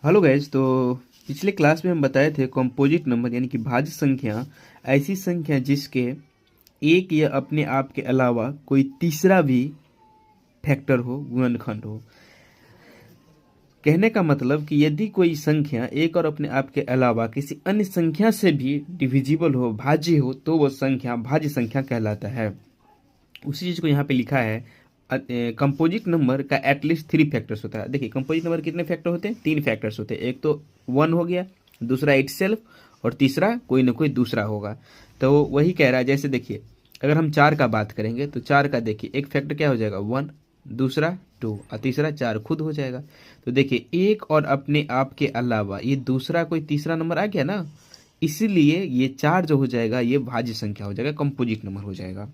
Hello guys. तो पिछले class में हम बताए थे कंपोजिट नंबर यानी कि भाज्य संख्या ऐसी संख्या जिसके एक या अपने आप के अलावा कोई तीसरा भी फैक्टर हो, गुणनखंड हो। कहने का मतलब कि यदि कोई संख्या एक और अपने आप के अलावा किसी अन्य संख्या से भी डिविजिबल हो, भाज्य हो, तो वह संख्या भाज्य संख्या कहलाता है। उसी चीज को यहाँ पे लिखा है। कंपोजिट नंबर का एटलीस्ट 3 फैक्टर्स होता है। देखिए कंपोजिट नंबर कितने फैक्टर होते हैं? 3 फैक्टर्स होते हैं। एक तो 1 हो गया, दूसरा इटसेल्फ, और तीसरा कोई ना कोई दूसरा होगा। तो वही कह रहा है, जैसे देखिए अगर हम 4 का बात करेंगे तो 4 का देखिए एक फैक्टर क्या हो जाएगा? 1, दूसरा 2 और तीसरा 4 खुद हो जाएगा। तो देखिए एक और अपने आप के अलावा ये दूसरा कोई तीसरा नंबर आ गया ना, इसीलिए ये 4 जो हो जाएगा ये भाज्य संख्या हो जाएगा, कंपोजिट नंबर हो जाएगा।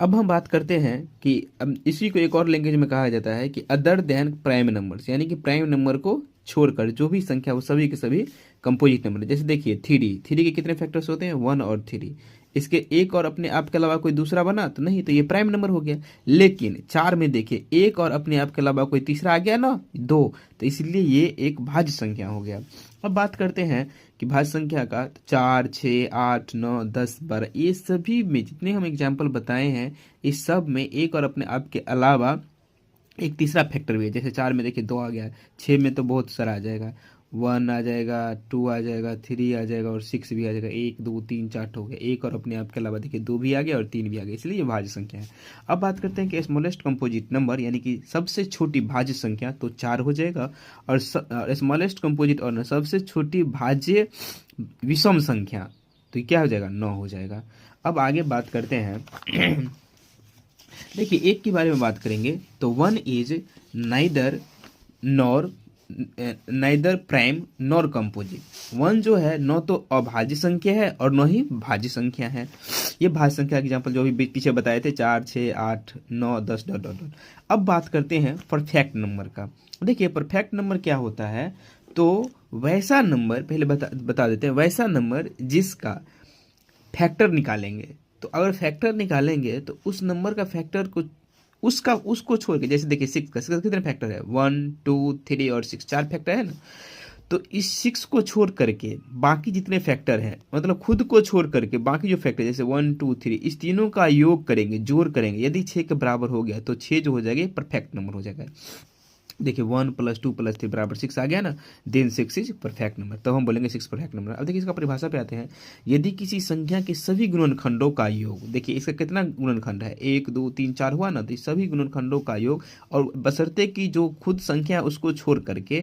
अब हम बात करते हैं कि अब इसी को एक और लैंग्वेज में कहा जाता है कि अदर देन प्राइम नंबर्स, यानी कि प्राइम नंबर को छोड़कर जो भी संख्या वो सभी के सभी कंपोजिट नंबर है। जैसे देखिए थ्री के कितने फैक्टर्स होते हैं? 1 और 3। इसके एक और अपने आप के अलावा कोई दूसरा बना तो नहीं, तो ये प्राइम नंबर हो गया। लेकिन 4 में देखिए एक और अपने आप के अलावा कोई तीसरा आ गया ना, 2, तो इसलिए ये एक भाज्य संख्या हो गया। अब बात करते हैं कि भाज्य संख्या का। 4, 6, 8, 9, 10, 12 ये सभी में जितने हम एग्जाम्पल बताए हैं, इस सब में एक और अपने आप के अलावा एक तीसरा फैक्टर भी है। जैसे 4 में देखिए 2 आ गया, 6 में तो बहुत सारा आ जाएगा, 1 आ जाएगा, 2 आ जाएगा, 3 आ जाएगा और 6 भी आ जाएगा। 1, 2, 3, 4 हो गया। एक और अपने आप के अलावा देखिए 2 भी आ गया और 3 भी आ गया, इसलिए ये भाज्य संख्या है। अब बात करते हैं कि स्मॉलेस्ट कंपोजिट नंबर यानी कि सबसे छोटी भाज्य संख्या, तो 4 हो जाएगा। और स्मॉलेस्ट कंपोजिट और सबसे छोटी भाज्य विषम संख्या, तो ये क्या हो जाएगा? 9 हो जाएगा। अब आगे बात करते हैं देखिए एक के बारे में बात करेंगे तो 1 is neither nor neither prime nor composite. 1 जो है न तो अभाज्य संख्या है और न ही भाज्य संख्या है। ये भाज्य संख्या एग्जाम्पल जो भी पीछे बताए थे 4, 6, 8, 9, 10 डॉट डॉट डॉट। अब बात करते हैं परफेक्ट नंबर का। देखिए परफेक्ट नंबर क्या होता है? तो वैसा नंबर पहले बता देते हैं, वैसा नंबर जिसका फैक्टर निकालेंगे। तो अगर फैक्टर निकालेंगे तो उस नंबर का फैक्टर को उसको छोड़ के, जैसे देखिए 6 का कितने फैक्टर है? 1, 2, 3 और 6, 4 फैक्टर है ना। तो इस 6 को छोड़ करके बाकी जितने फैक्टर हैं, मतलब खुद को छोड़ करके बाकी जो फैक्टर जैसे 1, 2, 3, इस तीनों का योग करेंगे, जोड़ करेंगे। यदि 6 के बराबर हो गया तो 6 जो हो जाएगा परफेक्ट नंबर हो जाएगा। देखिए 1 + 2 + 3 बराबर 6 आ गया ना, देन 6 इज परफेक्ट नंबर, तब हम बोलेंगे 6 परफेक्ट नंबर। अब देखिए इसका परिभाषा पे आते हैं। यदि किसी संख्या के सभी गुणनखंडों का योग, देखिए इसका कितना गुणनखंड है? 1, 2, 3, 4 हुआ ना, तो सभी गुणनखंडों का योग, और बशर्ते कि जो खुद संख्या है उसको छोड़ करके